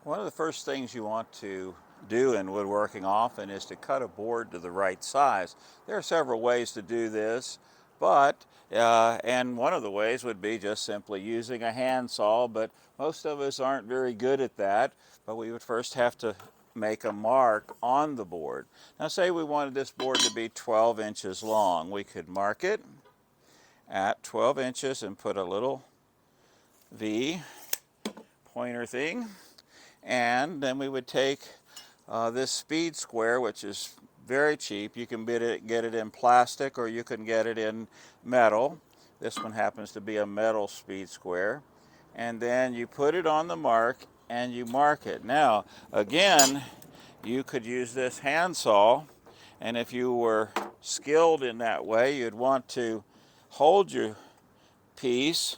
One of the first things you want to do in woodworking often is to cut a board to the right size. There are several ways to do this, but and one of the ways would be just simply using a handsaw, but most of us aren't very good at that. But we would first have to make a mark on the board. Now say we wanted this board to be 12 inches long. We could mark it at 12 inches and put a little V pointer thing, and then we would take this speed square, which is very cheap. You can get it in plastic or you can get it in metal. This one happens to be a metal speed square. And then you put it on the mark and you mark it. Now, again, you could use this handsaw, and if you were skilled in that way, you'd want to hold your piece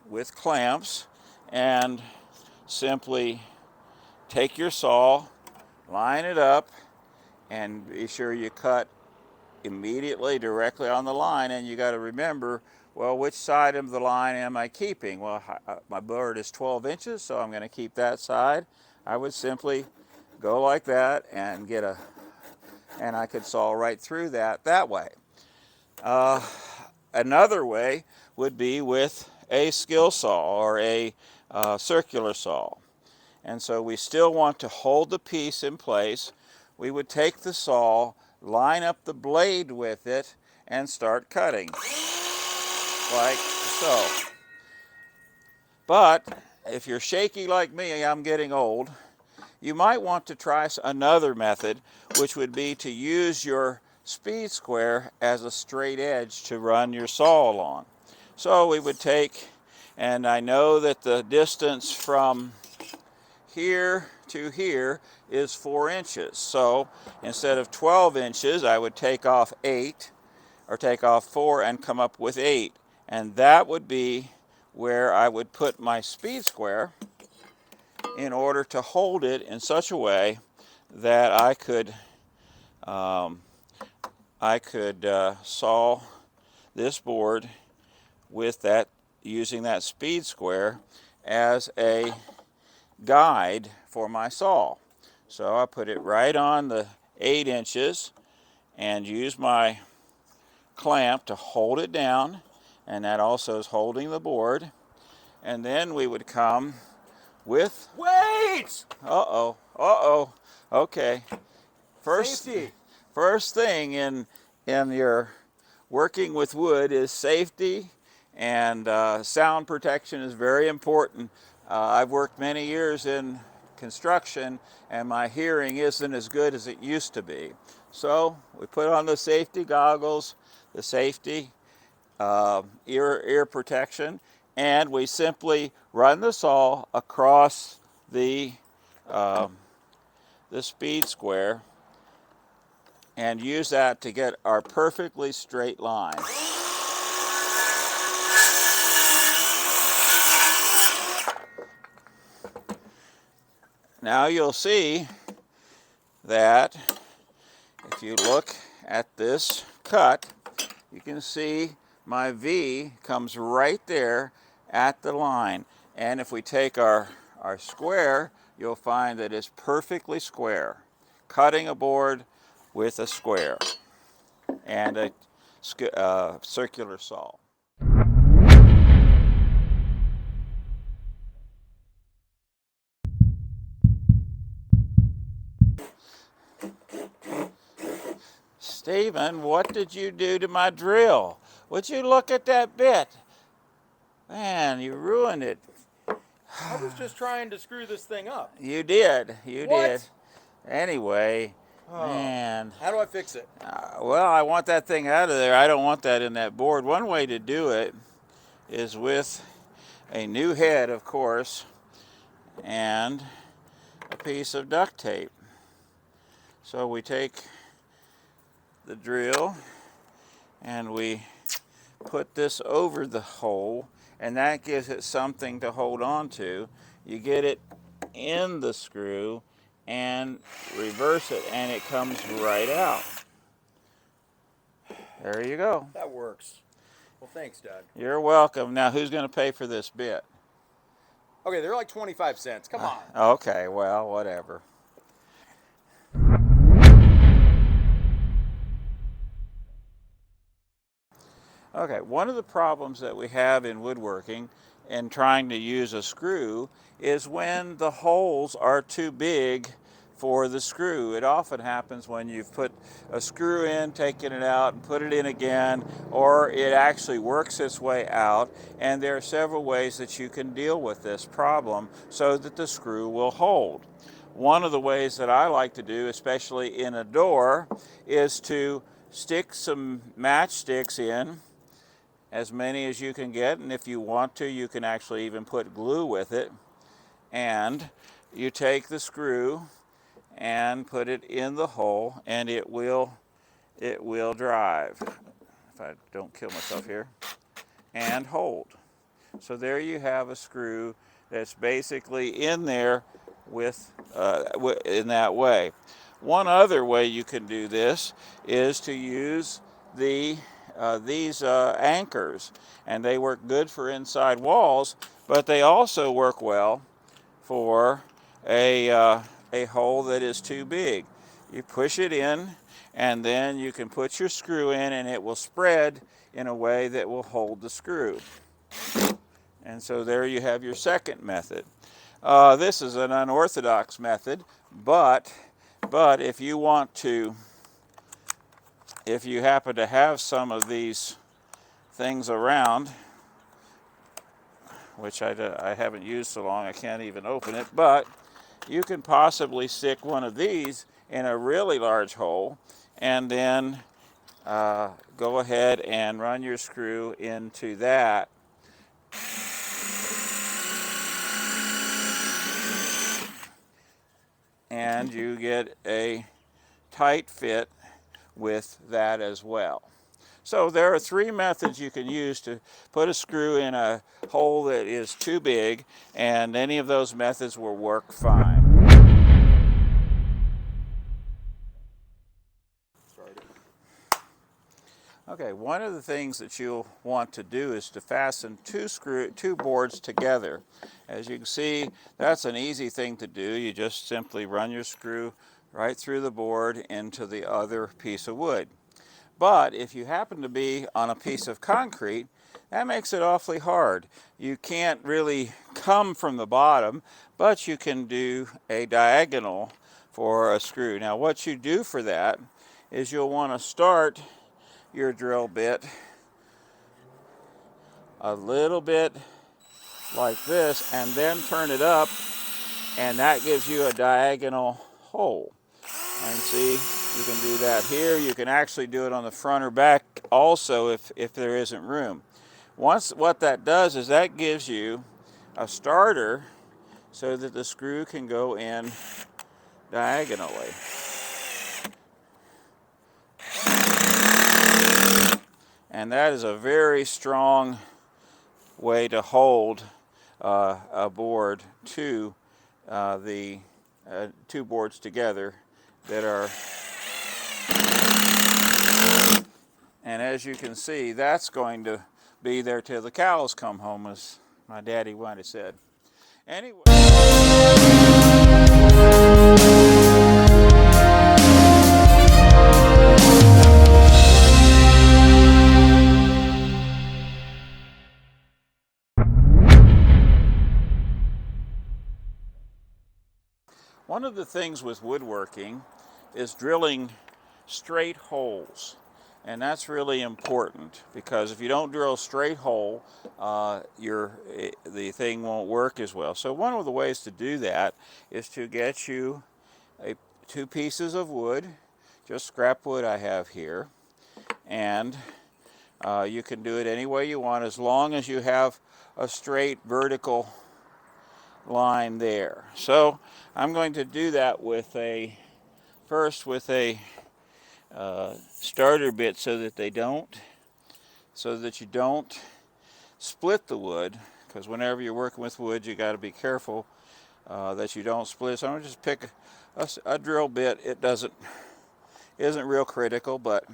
with clamps and simply take your saw, line it up, and be sure you cut immediately directly on the line. And you got to remember, well, which side of the line am I keeping? Well, my board is 12 inches, so I'm going to keep that side. I would simply go like that and and I could saw right through that way. Another way would be with a skill saw or a circular saw. And so we still want to hold the piece in place. We would take the saw, line up the blade with it, and start cutting, like so. But if you're shaky like me, I'm getting old, you might want to try another method, which would be to use your speed square as a straight edge to run your saw along. So we would take, and I know that the distance from here to here is 4 inches. So instead of 12 inches, I would take off 8, or take off 4 and come up with 8. And that would be where I would put my speed square in order to hold it in such a way that I could saw this board with that, using that speed square as a guide for my saw. So I put it right on the 8 inches and use my clamp to hold it down, and that also is holding the board. And then we would come with, Wait! okay. Safety. First thing in your working with wood is safety, and sound protection is very important. I've worked many years in construction, and my hearing isn't as good as it used to be. So we put on the safety goggles, the safety ear protection, and we simply run the saw across the speed square and use that to get our perfectly straight line. Now you'll see that if you look at this cut, you can see my V comes right there at the line. And if we take our square, you'll find that it's perfectly square. Cutting a board with a square and a circular saw. Stephen, what did you do to my drill? Would you look at that bit? Man, you ruined it. I was just trying to screw this thing up. You did. You What? did. Anyway, Oh, man. how do I fix it? Well, I want that thing out of there. I don't want that in that board. One way to do it is with a new head, of course, and a piece of duct tape. So we take the drill and we put this over the hole, and that gives it something to hold on to. You get it in the screw and reverse it, and it comes right out. There you go. That works. Well, thanks, Dad. You're welcome. Now, who's going to pay for this bit? Okay, they're like 25 cents. Come on. Okay, well, whatever. Okay, one of the problems that we have in woodworking and trying to use a screw is when the holes are too big for the screw. It often happens when you've put a screw in, taken it out, and put it in again, or it actually works its way out. And there are several ways that you can deal with this problem so that the screw will hold. One of the ways that I like to do, especially in a door, is to stick some matchsticks in, as many as you can get, and if you want to, you can actually even put glue with it. And you take the screw and put it in the hole, and it will drive, if I don't kill myself here, and hold. So there you have a screw that's basically in there with in that way. One other way you can do this is to use these anchors, and they work good for inside walls, but they also work well for a hole that is too big. You push it in, and then you can put your screw in, and it will spread in a way that will hold the screw. And so there you have your second method. This is an unorthodox method, but if you want to, if you happen to have some of these things around, which I haven't used so long I can't even open it, but you can possibly stick one of these in a really large hole, and then go ahead and run your screw into that. And you get a tight fit with that as well. So there are three methods you can use to put a screw in a hole that is too big, and any of those methods will work fine. Okay, one of the things that you'll want to do is to fasten two boards together. As you can see, that's an easy thing to do. You just simply run your screw right through the board into the other piece of wood. But if you happen to be on a piece of concrete, that makes it awfully hard. You can't really come from the bottom, but you can do a diagonal for a screw. Now what you do for that is you'll want to start your drill bit a little bit like this, and then turn it up, and that gives you a diagonal hole. And see, you can do that here. You can actually do it on the front or back also if there isn't room. What that does is that gives you a starter so that the screw can go in diagonally. And that is a very strong way to hold a board to the two boards together that are, and as you can see, that's going to be there till the cows come home, as my daddy might have said. Anyway. One of the things with woodworking is drilling straight holes, and that's really important, because if you don't drill a straight hole, the thing won't work as well. So one of the ways to do that is to get you two pieces of wood, just scrap wood I have here, and you can do it any way you want as long as you have a straight vertical line there. So I'm going to do that with first with a starter bit so that you don't split the wood, because whenever you're working with wood you got to be careful that you don't split. So I'm going to just pick a drill bit. It isn't real critical, but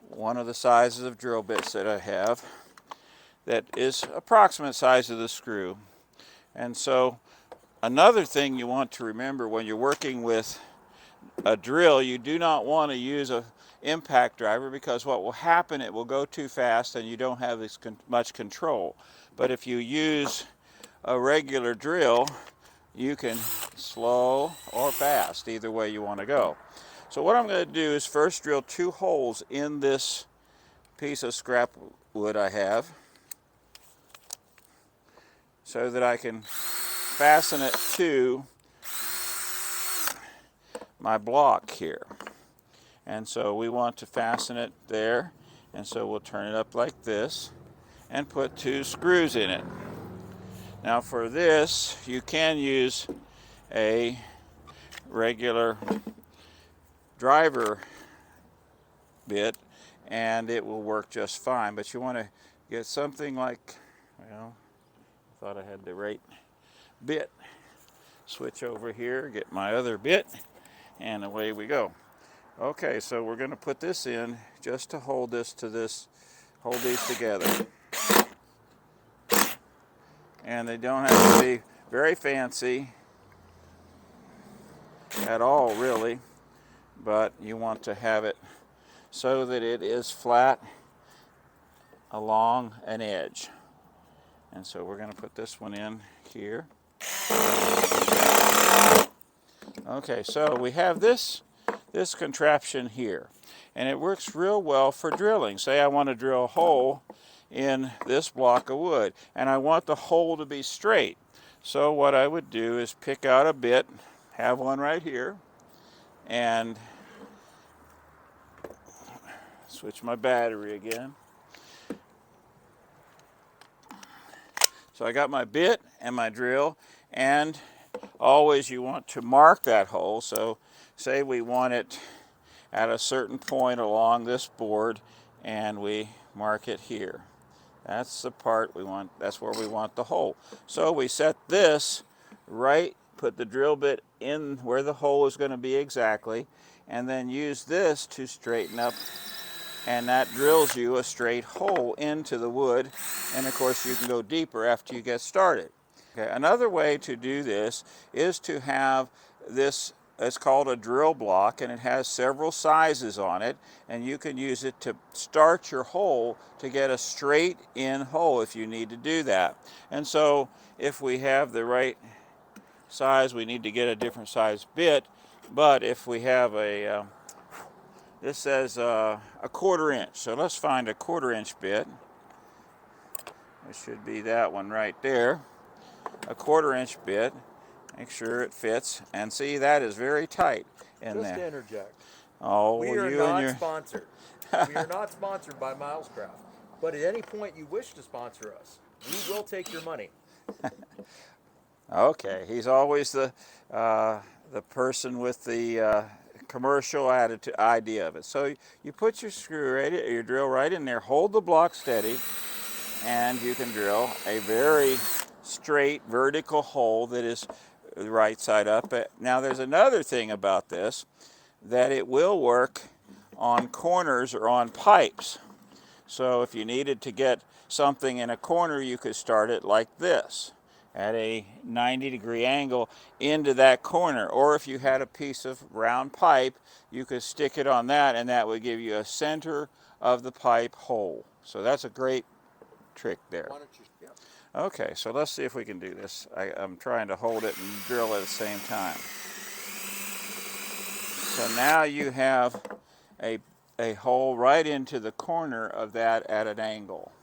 one of the sizes of drill bits that I have that is approximate size of the screw. And so another thing you want to remember when you're working with a drill, you do not want to use a impact driver, because what will happen, it will go too fast and you don't have as much control. But if you use a regular drill, you can slow or fast, either way you want to go. So what I'm going to do is first drill 2 holes in this piece of scrap wood I have, so that I can fasten it to my block here. And so we want to fasten it there, and so we'll turn it up like this and put 2 screws in it. Now for this, you can use a regular driver bit and it will work just fine, but you want to get something like, well, I thought I had the right bit. Switch over here, get my other bit, and away we go. Okay, so we're going to put this in just to hold this to this, hold these together. And they don't have to be very fancy at all, really, but you want to have it so that it is flat along an edge. And so we're going to put this one in here. Okay, so we have this contraption here, and it works real well for drilling. Say I want to drill a hole in this block of wood, and I want the hole to be straight. So what I would do is pick out a bit, have one right here, and switch my battery again. So I got my bit and my drill, and always you want to mark that hole. So say we want it at a certain point along this board, and we mark it here. That's the part we want, that's where we want the hole. So we set this right, put the drill bit in where the hole is going to be exactly, and then use this to straighten up, and that drills you a straight hole into the wood. And of course you can go deeper after you get started. Okay, another way to do this is to have this, it's called a drill block, and it has several sizes on it, and you can use it to start your hole to get a straight in hole if you need to do that. And so if we have the right size, we need to get a different size bit, but if we have a this says a 1/4 inch, so let's find a 1/4 inch bit. It should be that one right there. A 1/4 inch bit. Make sure it fits, and see, that is very tight in there. Just to interject. Oh, We well, are you and not your sponsored. We are not sponsored by Milescraft. But at any point you wish to sponsor us, we will take your money. Okay, he's always the person with the commercial attitude idea of it. So you put your screw right, your drill right in there, hold the block steady, and you can drill a very straight vertical hole that is the right side up. Now there's another thing about this, that it will work on corners or on pipes. So if you needed to get something in a corner, you could start it like this, at a 90-degree angle into that corner. Or if you had a piece of round pipe, you could stick it on that, and that would give you a center of the pipe hole. So that's a great trick there. Why don't you, yeah. Okay, so let's see if we can do this. I'm trying to hold it and drill at the same time. So now you have a hole right into the corner of that at an angle.